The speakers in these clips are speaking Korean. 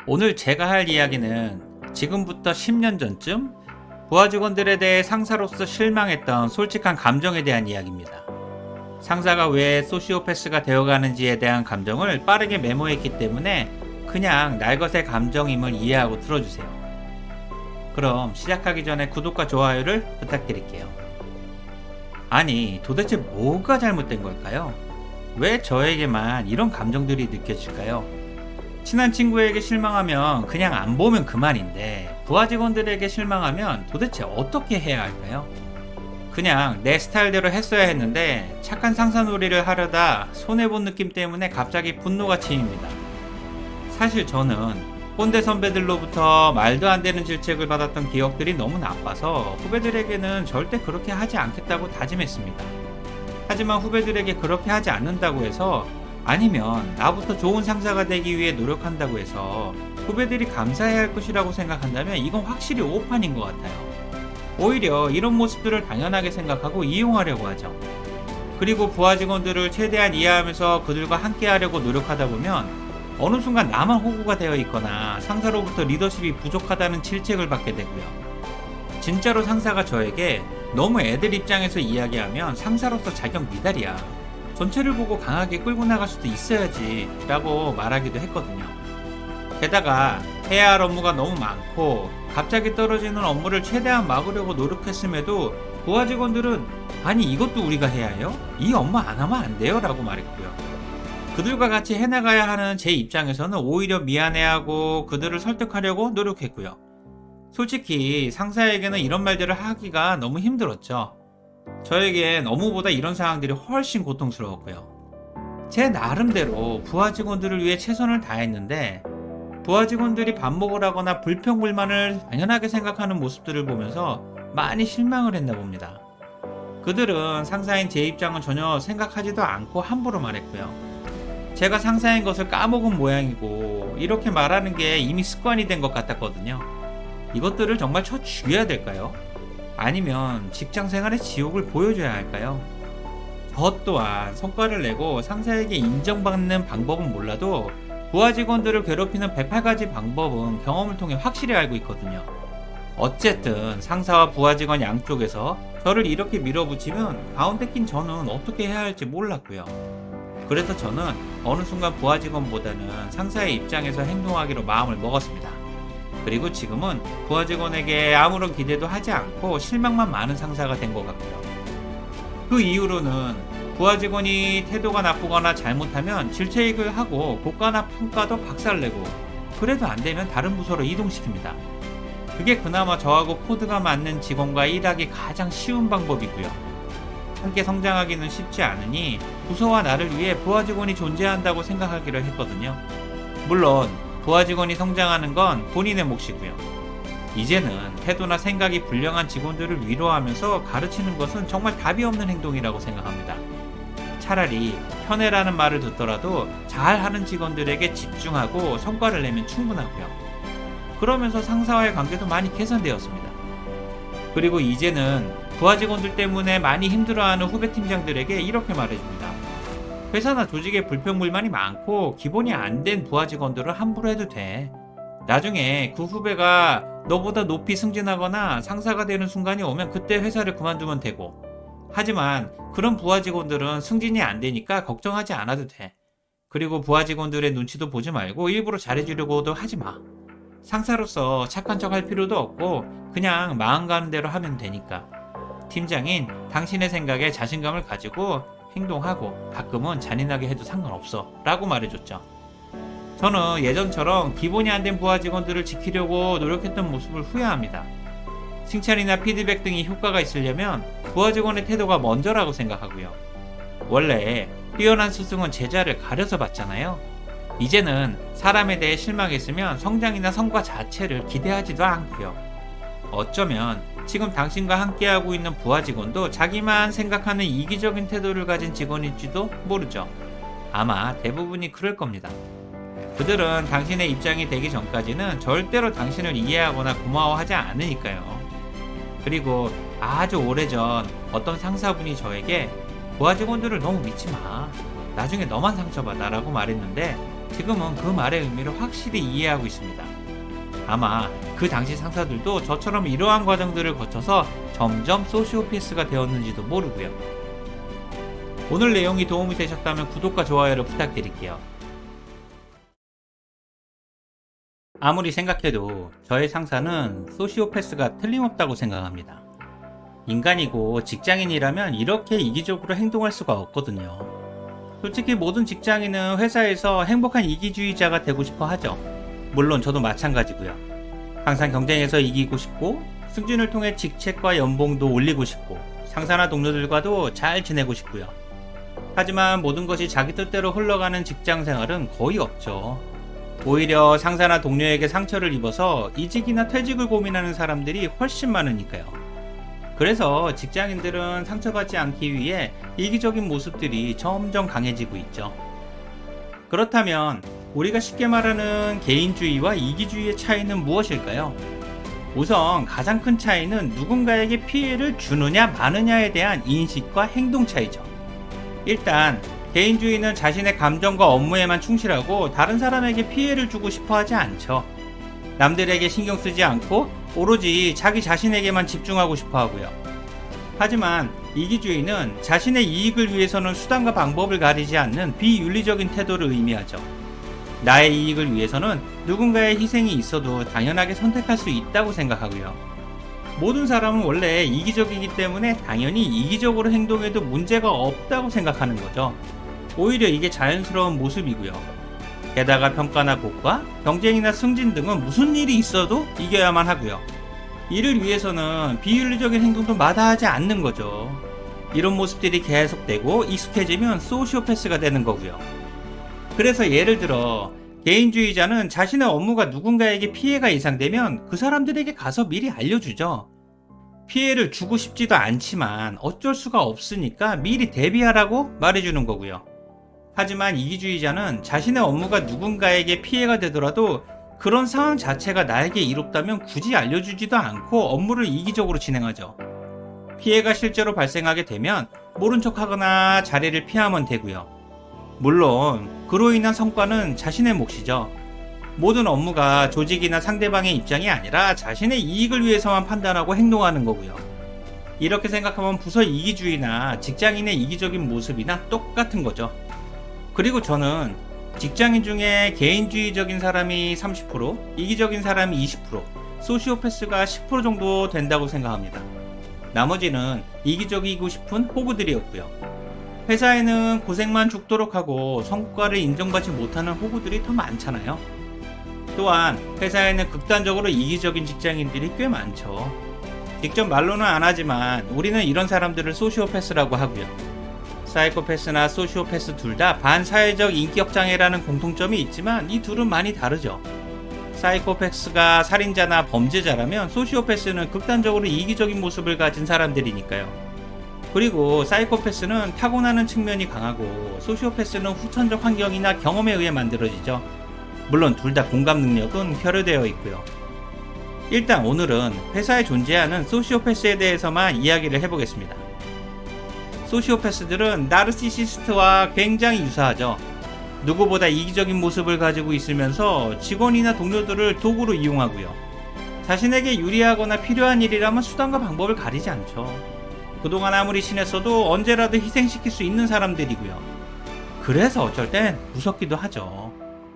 오늘 제가 할 이야기는 지금부터 10년 전쯤 부하 직원들에 대해 상사로서 실망했던 솔직한 감정에 대한 이야기입니다. 상사가 왜 소시오패스가 되어가는지에 대한 감정을 빠르게 메모했기 때문에 그냥 날것의 감정임을 이해하고 들어주세요. 그럼 시작하기 전에 구독과 좋아요를 부탁드릴게요. 아니, 도대체 뭐가 잘못된 걸까요? 왜 저에게만 이런 감정들이 느껴질까요? 친한 친구에게 실망하면 그냥 안 보면 그만인데 부하 직원들에게 실망하면 도대체 어떻게 해야 할까요? 그냥 내 스타일대로 했어야 했는데 착한 상사 놀이를 하려다 손해본 느낌 때문에 갑자기 분노가 치입니다. 사실 저는 꼰대 선배들로부터 말도 안 되는 질책을 받았던 기억들이 너무 나빠서 후배들에게는 절대 그렇게 하지 않겠다고 다짐했습니다. 하지만 후배들에게 그렇게 하지 않는다고 해서, 아니면 나부터 좋은 상사가 되기 위해 노력한다고 해서 후배들이 감사해야 할 것이라고 생각한다면 이건 확실히 오판인 것 같아요. 오히려 이런 모습들을 당연하게 생각하고 이용하려고 하죠. 그리고 부하 직원들을 최대한 이해하면서 그들과 함께 하려고 노력하다 보면 어느 순간 나만 호구가 되어 있거나 상사로부터 리더십이 부족하다는 질책을 받게 되고요. 진짜로 상사가 저에게 너무 애들 입장에서 이야기하면 상사로서 자격 미달이야, 전체를 보고 강하게 끌고 나갈 수도 있어야지 라고 말하기도 했거든요. 게다가 해야 할 업무가 너무 많고 갑자기 떨어지는 업무를 최대한 막으려고 노력했음에도 부하 직원들은 아니 이것도 우리가 해야 해요? 이 업무 안 하면 안 돼요? 라고 말했고요. 그들과 같이 해나가야 하는 제 입장에서는 오히려 미안해하고 그들을 설득하려고 노력했고요. 솔직히 상사에게는 이런 말들을 하기가 너무 힘들었죠. 저에겐 업무보다 이런 상황들이 훨씬 고통스러웠고요. 제 나름대로 부하 직원들을 위해 최선을 다했는데 부하 직원들이 반복을 하거나 불평불만을 당연하게 생각하는 모습들을 보면서 많이 실망을 했나 봅니다. 그들은 상사인 제 입장은 전혀 생각하지도 않고 함부로 말했고요. 제가 상사인 것을 까먹은 모양이고 이렇게 말하는 게 이미 습관이 된 것 같았거든요. 이것들을 정말 쳐 죽여야 될까요? 아니면 직장 생활의 지옥을 보여줘야 할까요? 저 또한 성과를 내고 상사에게 인정받는 방법은 몰라도 부하 직원들을 괴롭히는 108가지 방법은 경험을 통해 확실히 알고 있거든요. 어쨌든 상사와 부하 직원 양쪽에서 저를 이렇게 밀어붙이면 가운데 낀 저는 어떻게 해야 할지 몰랐고요. 그래서 저는 어느 순간 부하 직원보다는 상사의 입장에서 행동하기로 마음을 먹었습니다. 그리고 지금은 부하 직원에게 아무런 기대도 하지 않고 실망만 많은 상사가 된 것 같고요. 그 이후로는 부하 직원이 태도가 나쁘거나 잘못하면 질책을 하고 고가나 평가도 박살내고, 그래도 안 되면 다른 부서로 이동시킵니다. 그게 그나마 저하고 코드가 맞는 직원과 일하기 가장 쉬운 방법이고요. 함께 성장하기는 쉽지 않으니 부서와 나를 위해 부하 직원이 존재한다고 생각하기로 했거든요. 물론 부하 직원이 성장하는 건 본인의 몫이고요. 이제는 태도나 생각이 불량한 직원들을 위로하면서 가르치는 것은 정말 답이 없는 행동이라고 생각합니다. 차라리 편애라는 말을 듣더라도 잘하는 직원들에게 집중하고 성과를 내면 충분하고요. 그러면서 상사와의 관계도 많이 개선되었습니다. 그리고 이제는 부하 직원들 때문에 많이 힘들어하는 후배 팀장들에게 이렇게 말해줍니다. 회사나 조직에 불평불만이 많고 기본이 안 된 부하 직원들은 함부로 해도 돼. 나중에 그 후배가 너보다 높이 승진하거나 상사가 되는 순간이 오면 그때 회사를 그만두면 되고, 하지만 그런 부하 직원들은 승진이 안 되니까 걱정하지 않아도 돼. 그리고 부하 직원들의 눈치도 보지 말고 일부러 잘해주려고도 하지 마. 상사로서 착한 척 할 필요도 없고 그냥 마음 가는 대로 하면 되니까. 팀장인 당신의 생각에 자신감을 가지고 행동하고 가끔은 잔인하게 해도 상관없어 라고 말해줬죠. 저는 예전처럼 기본이 안 된 부하 직원들을 지키려고 노력했던 모습을 후회합니다. 칭찬이나 피드백 등이 효과가 있으려면 부하 직원의 태도가 먼저라고 생각하고요. 원래 뛰어난 스승은 제자를 가려서 받잖아요. 이제는 사람에 대해 실망했으면 성장이나 성과 자체를 기대하지도 않고요. 어쩌면 지금 당신과 함께하고 있는 부하 직원도 자기만 생각하는 이기적인 태도를 가진 직원일지도 모르죠. 아마 대부분이 그럴 겁니다. 그들은 당신의 입장이 되기 전까지는 절대로 당신을 이해하거나 고마워하지 않으니까요. 그리고 아주 오래전 어떤 상사분이 저에게 부하 직원들을 너무 믿지 마, 나중에 너만 상처받아 라고 말했는데 지금은 그 말의 의미를 확실히 이해하고 있습니다. 아마 그 당시 상사들도 저처럼 이러한 과정들을 거쳐서 점점 소시오패스가 되었는지도 모르고요. 오늘 내용이 도움이 되셨다면 구독과 좋아요를 부탁드릴게요. 아무리 생각해도 저의 상사는 소시오패스가 틀림없다고 생각합니다. 인간이고 직장인이라면 이렇게 이기적으로 행동할 수가 없거든요. 솔직히 모든 직장인은 회사에서 행복한 이기주의자가 되고 싶어 하죠. 물론 저도 마찬가지고요. 항상 경쟁에서 이기고 싶고 승진을 통해 직책과 연봉도 올리고 싶고 상사나 동료들과도 잘 지내고 싶고요. 하지만 모든 것이 자기 뜻대로 흘러가는 직장 생활은 거의 없죠. 오히려 상사나 동료에게 상처를 입어서 이직이나 퇴직을 고민하는 사람들이 훨씬 많으니까요. 그래서 직장인들은 상처받지 않기 위해 이기적인 모습들이 점점 강해지고 있죠. 그렇다면 우리가 쉽게 말하는 개인주의와 이기주의의 차이는 무엇일까요? 우선 가장 큰 차이는 누군가에게 피해를 주느냐 마느냐에 대한 인식과 행동 차이죠. 일단 개인주의는 자신의 감정과 업무에만 충실하고 다른 사람에게 피해를 주고 싶어 하지 않죠. 남들에게 신경 쓰지 않고 오로지 자기 자신에게만 집중하고 싶어 하고요. 하지만 이기주의는 자신의 이익을 위해서는 수단과 방법을 가리지 않는 비윤리적인 태도를 의미하죠. 나의 이익을 위해서는 누군가의 희생이 있어도 당연하게 선택할 수 있다고 생각하고요. 모든 사람은 원래 이기적이기 때문에 당연히 이기적으로 행동해도 문제가 없다고 생각하는 거죠. 오히려 이게 자연스러운 모습이고요. 게다가 평가나 고과, 경쟁이나 승진 등은 무슨 일이 있어도 이겨야만 하고요. 이를 위해서는 비윤리적인 행동도 마다하지 않는 거죠. 이런 모습들이 계속되고 익숙해지면 소시오패스가 되는 거고요. 그래서 예를 들어 개인주의자는 자신의 업무가 누군가에게 피해가 예상되면 그 사람들에게 가서 미리 알려주죠. 피해를 주고 싶지도 않지만 어쩔 수가 없으니까 미리 대비하라고 말해주는 거고요. 하지만 이기주의자는 자신의 업무가 누군가에게 피해가 되더라도 그런 상황 자체가 나에게 이롭다면 굳이 알려주지도 않고 업무를 이기적으로 진행하죠. 피해가 실제로 발생하게 되면 모른 척하거나 자리를 피하면 되고요. 물론 그로 인한 성과는 자신의 몫이죠. 모든 업무가 조직이나 상대방의 입장이 아니라 자신의 이익을 위해서만 판단하고 행동하는 거고요. 이렇게 생각하면 부서 이기주의나 직장인의 이기적인 모습이나 똑같은 거죠. 그리고 저는 직장인 중에 개인주의적인 사람이 30%, 이기적인 사람이 20%, 소시오패스가 10% 정도 된다고 생각합니다. 나머지는 이기적이고 싶은 호구들이었고요. 회사에는 고생만 죽도록 하고 성과를 인정받지 못하는 호구들이 더 많잖아요. 또한 회사에는 극단적으로 이기적인 직장인들이 꽤 많죠. 직접 말로는 안 하지만 우리는 이런 사람들을 소시오패스라고 하고요. 사이코패스나 소시오패스 둘 다 반사회적 인격장애라는 공통점이 있지만 이 둘은 많이 다르죠. 사이코패스가 살인자나 범죄자라면 소시오패스는 극단적으로 이기적인 모습을 가진 사람들이니까요. 그리고 사이코패스는 타고나는 측면이 강하고 소시오패스는 후천적 환경이나 경험에 의해 만들어지죠. 물론 둘 다 공감 능력은 결여되어 있고요. 일단 오늘은 회사에 존재하는 소시오패스에 대해서만 이야기를 해보겠습니다. 소시오패스들은 나르시시스트와 굉장히 유사하죠. 누구보다 이기적인 모습을 가지고 있으면서 직원이나 동료들을 도구로 이용하고요. 자신에게 유리하거나 필요한 일이라면 수단과 방법을 가리지 않죠. 그동안 아무리 친했어도 언제라도 희생시킬 수 있는 사람들이고요. 그래서 어쩔 땐 무섭기도 하죠.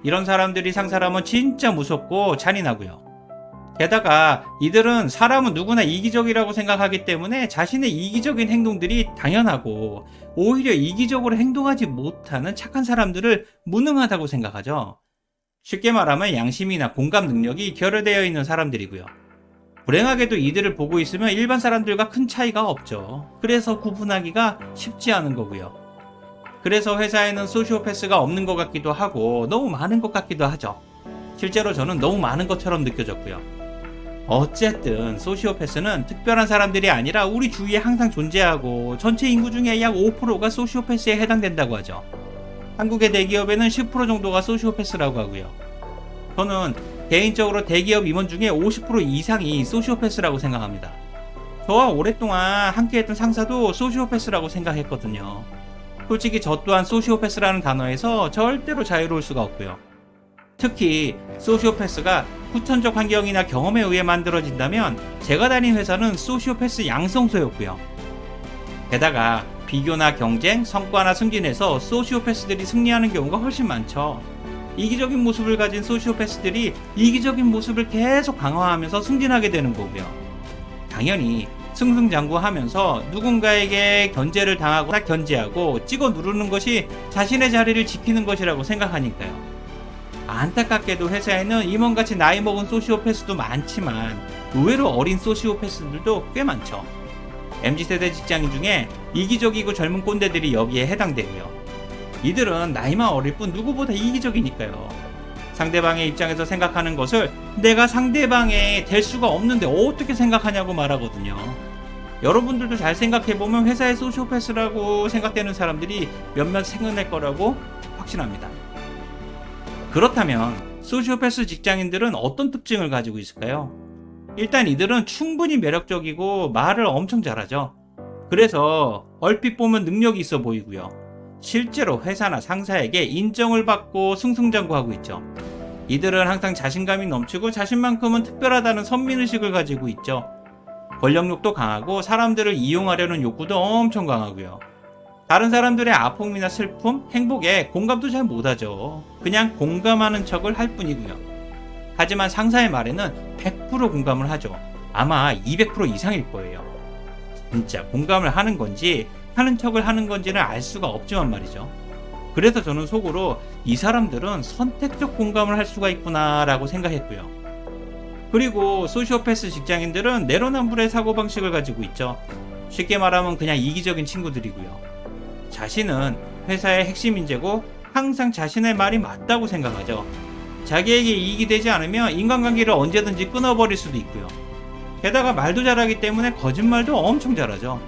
이런 사람들이 상사라면 진짜 무섭고 잔인하고요. 게다가 이들은 사람은 누구나 이기적이라고 생각하기 때문에 자신의 이기적인 행동들이 당연하고 오히려 이기적으로 행동하지 못하는 착한 사람들을 무능하다고 생각하죠. 쉽게 말하면 양심이나 공감 능력이 결여되어 있는 사람들이고요. 불행하게도 이들을 보고 있으면 일반 사람들과 큰 차이가 없죠. 그래서 구분하기가 쉽지 않은 거고요. 그래서 회사에는 소시오패스가 없는 것 같기도 하고 너무 많은 것 같기도 하죠. 실제로 저는 너무 많은 것처럼 느껴졌고요. 어쨌든 소시오패스는 특별한 사람들이 아니라 우리 주위에 항상 존재하고 전체 인구 중에 약 5%가 소시오패스에 해당된다고 하죠. 한국의 대기업에는 10% 정도가 소시오패스라고 하고요. 저는 개인적으로 대기업 임원 중에 50% 이상이 소시오패스라고 생각합니다. 저와 오랫동안 함께했던 상사도 소시오패스라고 생각했거든요. 솔직히 저 또한 소시오패스라는 단어에서 절대로 자유로울 수가 없고요. 특히 소시오패스가 후천적 환경이나 경험에 의해 만들어진다면 제가 다닌 회사는 소시오패스 양성소였고요. 게다가 비교나 경쟁, 성과나 승진에서 소시오패스들이 승리하는 경우가 훨씬 많죠. 이기적인 모습을 가진 소시오패스들이 이기적인 모습을 계속 강화하면서 승진하게 되는 거고요. 당연히 승승장구하면서 누군가에게 견제를 당하거나 견제하고 찍어 누르는 것이 자신의 자리를 지키는 것이라고 생각하니까요. 안타깝게도 회사에는 임원같이 나이 먹은 소시오패스도 많지만 의외로 어린 소시오패스들도 꽤 많죠. MZ세대 직장인 중에 이기적이고 젊은 꼰대들이 여기에 해당되고요. 이들은 나이만 어릴 뿐 누구보다 이기적이니까요. 상대방의 입장에서 생각하는 것을 내가 상대방에 될 수가 없는데 어떻게 생각하냐고 말하거든요. 여러분들도 잘 생각해보면 회사의 소시오패스라고 생각되는 사람들이 몇몇 생겨날 거라고 확신합니다. 그렇다면 소시오패스 직장인들은 어떤 특징을 가지고 있을까요? 일단 이들은 충분히 매력적이고 말을 엄청 잘하죠. 그래서 얼핏 보면 능력이 있어 보이고요. 실제로 회사나 상사에게 인정을 받고 승승장구하고 있죠. 이들은 항상 자신감이 넘치고 자신만큼은 특별하다는 선민의식을 가지고 있죠. 권력욕도 강하고 사람들을 이용하려는 욕구도 엄청 강하고요. 다른 사람들의 아픔이나 슬픔, 행복에 공감도 잘 못하죠. 그냥 공감하는 척을 할 뿐이고요. 하지만 상사의 말에는 100% 공감을 하죠. 아마 200% 이상일 거예요. 진짜 공감을 하는 건지 하는 척을 하는 건지는 알 수가 없지만 말이죠. 그래서 저는 속으로 이 사람들은 선택적 공감을 할 수가 있구나 라고 생각했고요. 그리고 소시오패스 직장인들은 내로남불의 사고방식을 가지고 있죠. 쉽게 말하면 그냥 이기적인 친구들이고요. 자신은 회사의 핵심 인재고 항상 자신의 말이 맞다고 생각하죠. 자기에게 이익이 되지 않으면 인간관계를 언제든지 끊어버릴 수도 있고요. 게다가 말도 잘하기 때문에 거짓말도 엄청 잘하죠.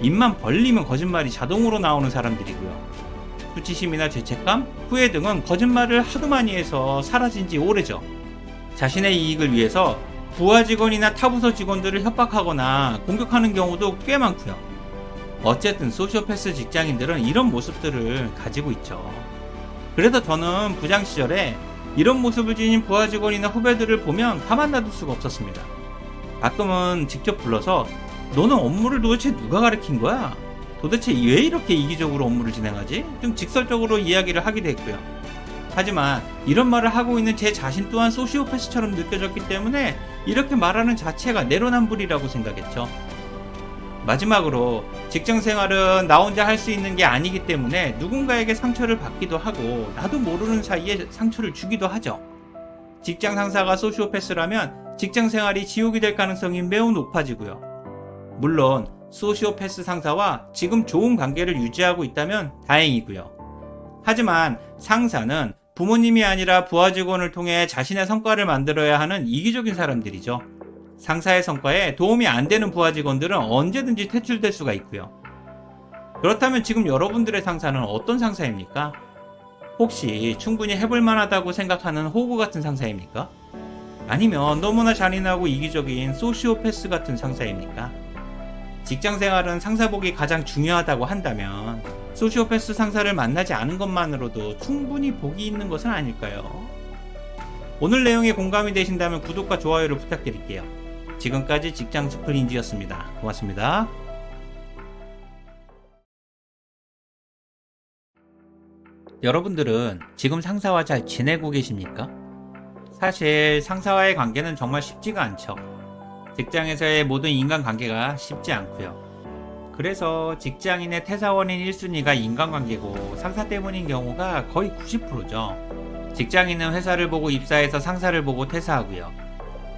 입만 벌리면 거짓말이 자동으로 나오는 사람들이고요. 수치심이나 죄책감, 후회 등은 거짓말을 하도 많이 해서 사라진 지 오래죠. 자신의 이익을 위해서 부하 직원이나 타부서 직원들을 협박하거나 공격하는 경우도 꽤 많고요. 어쨌든 소시오패스 직장인들은 이런 모습들을 가지고 있죠. 그래서 저는 부장 시절에 이런 모습을 지닌 부하 직원이나 후배들을 보면 가만 놔둘 수가 없었습니다. 가끔은 직접 불러서 너는 업무를 도대체 누가 가르친 거야? 도대체 왜 이렇게 이기적으로 업무를 진행하지? 좀 직설적으로 이야기를 하기도 했고요. 하지만 이런 말을 하고 있는 제 자신 또한 소시오패스처럼 느껴졌기 때문에 이렇게 말하는 자체가 내로남불이라고 생각했죠. 마지막으로 직장 생활은 나 혼자 할 수 있는 게 아니기 때문에 누군가에게 상처를 받기도 하고 나도 모르는 사이에 상처를 주기도 하죠. 직장 상사가 소시오패스라면 직장 생활이 지옥이 될 가능성이 매우 높아지고요. 물론 소시오패스 상사와 지금 좋은 관계를 유지하고 있다면 다행이고요. 하지만 상사는 부모님이 아니라 부하 직원을 통해 자신의 성과를 만들어야 하는 이기적인 사람들이죠. 상사의 성과에 도움이 안 되는 부하 직원들은 언제든지 퇴출될 수가 있고요. 그렇다면 지금 여러분들의 상사는 어떤 상사입니까? 혹시 충분히 해볼 만하다고 생각하는 호구 같은 상사입니까? 아니면 너무나 잔인하고 이기적인 소시오패스 같은 상사입니까? 직장 생활은 상사복이 가장 중요하다고 한다면 소시오패스 상사를 만나지 않은 것만으로도 충분히 복이 있는 것은 아닐까요? 오늘 내용에 공감이 되신다면 구독과 좋아요를 부탁드릴게요. 지금까지 직장 스프린지였습니다. 고맙습니다. 여러분들은 지금 상사와 잘 지내고 계십니까? 사실 상사와의 관계는 정말 쉽지가 않죠. 직장에서의 모든 인간관계가 쉽지 않고요. 그래서 직장인의 퇴사원인 1순위가 인간관계고 상사 때문인 경우가 거의 90%죠. 직장인은 회사를 보고 입사해서 상사를 보고 퇴사하고요.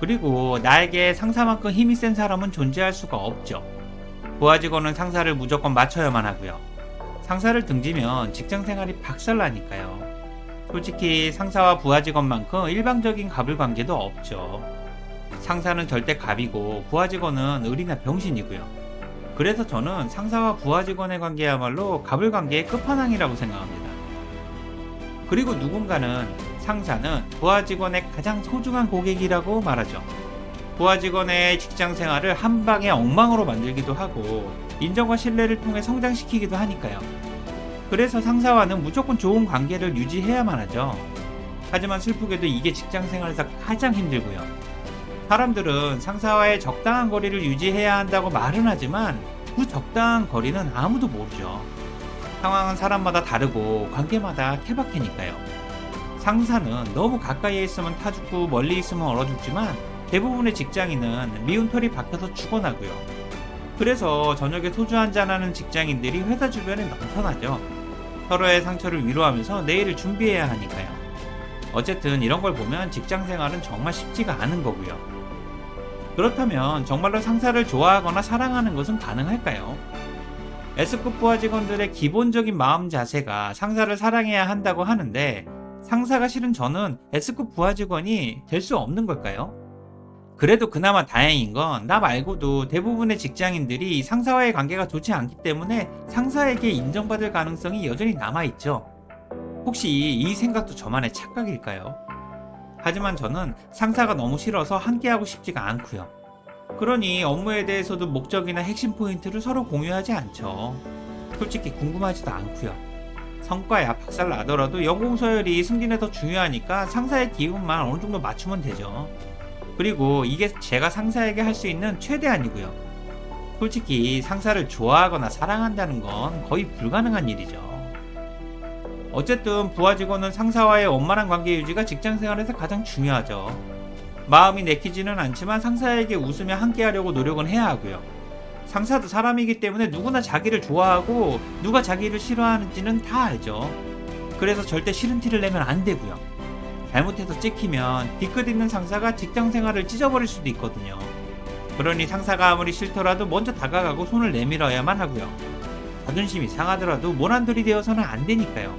그리고 나에게 상사만큼 힘이 센 사람은 존재할 수가 없죠. 부하 직원은 상사를 무조건 맞춰야만 하고요. 상사를 등지면 직장생활이 박살나니까요. 솔직히 상사와 부하 직원만큼 일방적인 갑을 관계도 없죠. 상사는 절대 갑이고 부하 직원은 을이나 병신이고요. 그래서 저는 상사와 부하 직원의 관계야말로 갑을 관계의 끝판왕이라고 생각합니다. 그리고 누군가는 상사는 부하 직원의 가장 소중한 고객이라고 말하죠. 부하 직원의 직장 생활을 한 방에 엉망으로 만들기도 하고 인정과 신뢰를 통해 성장시키기도 하니까요. 그래서 상사와는 무조건 좋은 관계를 유지해야만 하죠. 하지만 슬프게도 이게 직장 생활에서 가장 힘들고요. 사람들은 상사와의 적당한 거리를 유지해야 한다고 말은 하지만 그 적당한 거리는 아무도 모르죠. 상황은 사람마다 다르고 관계마다 케바케니까요. 상사는 너무 가까이에 있으면 타 죽고 멀리 있으면 얼어 죽지만 대부분의 직장인은 미운 털이 박혀서 죽어나고요. 그래서 저녁에 소주 한잔하는 직장인들이 회사 주변에 넘쳐나죠. 서로의 상처를 위로하면서 내일을 준비해야 하니까요. 어쨌든 이런 걸 보면 직장 생활은 정말 쉽지가 않은 거고요. 그렇다면 정말로 상사를 좋아하거나 사랑하는 것은 가능할까요? S급 부하 직원들의 기본적인 마음 자세가 상사를 사랑해야 한다고 하는데 상사가 싫은 저는 S급 부하 직원이 될 수 없는 걸까요? 그래도 그나마 다행인 건 나 말고도 대부분의 직장인들이 상사와의 관계가 좋지 않기 때문에 상사에게 인정받을 가능성이 여전히 남아있죠. 혹시 이 생각도 저만의 착각일까요? 하지만 저는 상사가 너무 싫어서 함께하고 싶지가 않고요. 그러니 업무에 대해서도 목적이나 핵심 포인트를 서로 공유하지 않죠. 솔직히 궁금하지도 않고요. 성과야 박살 나더라도 연공 서열이 승진에 더 중요하니까 상사의 기분만 어느 정도 맞추면 되죠. 그리고 이게 제가 상사에게 할 수 있는 최대한이고요. 솔직히 상사를 좋아하거나 사랑한다는 건 거의 불가능한 일이죠. 어쨌든 부하 직원은 상사와의 원만한 관계 유지가 직장 생활에서 가장 중요하죠. 마음이 내키지는 않지만 상사에게 웃으며 함께하려고 노력은 해야 하고요. 상사도 사람이기 때문에 누구나 자기를 좋아하고 누가 자기를 싫어하는지는 다 알죠. 그래서 절대 싫은 티를 내면 안 되고요. 잘못해서 찍히면 뒤끝 있는 상사가 직장 생활을 찢어버릴 수도 있거든요. 그러니 상사가 아무리 싫더라도 먼저 다가가고 손을 내밀어야만 하고요. 자존심이 상하더라도 모난돌이 되어서는 안 되니까요.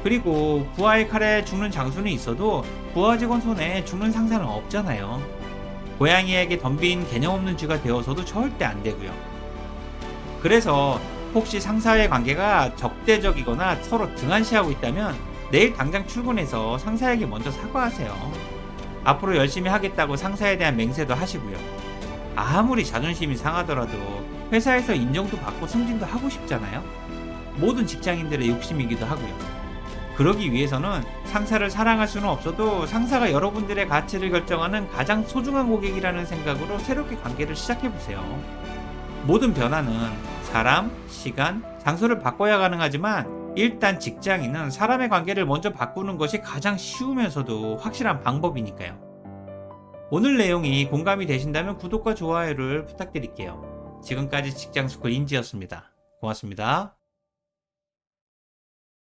그리고 부하의 칼에 죽는 장수는 있어도 부하 직원 손에 죽는 상사는 없잖아요. 고양이에게 덤빈 개념 없는 쥐가 되어서도 절대 안 되고요. 그래서 혹시 상사의 관계가 적대적이거나 서로 등한시하고 있다면 내일 당장 출근해서 상사에게 먼저 사과하세요. 앞으로 열심히 하겠다고 상사에 대한 맹세도 하시고요. 아무리 자존심이 상하더라도 회사에서 인정도 받고 승진도 하고 싶잖아요. 모든 직장인들의 욕심이기도 하고요. 그러기 위해서는 상사를 사랑할 수는 없어도 상사가 여러분들의 가치를 결정하는 가장 소중한 고객이라는 생각으로 새롭게 관계를 시작해보세요. 모든 변화는 사람, 시간, 장소를 바꿔야 가능하지만 일단 직장인은 사람의 관계를 먼저 바꾸는 것이 가장 쉬우면서도 확실한 방법이니까요. 오늘 내용이 공감이 되신다면 구독과 좋아요를 부탁드릴게요. 지금까지 직장스쿨 인지였습니다. 고맙습니다.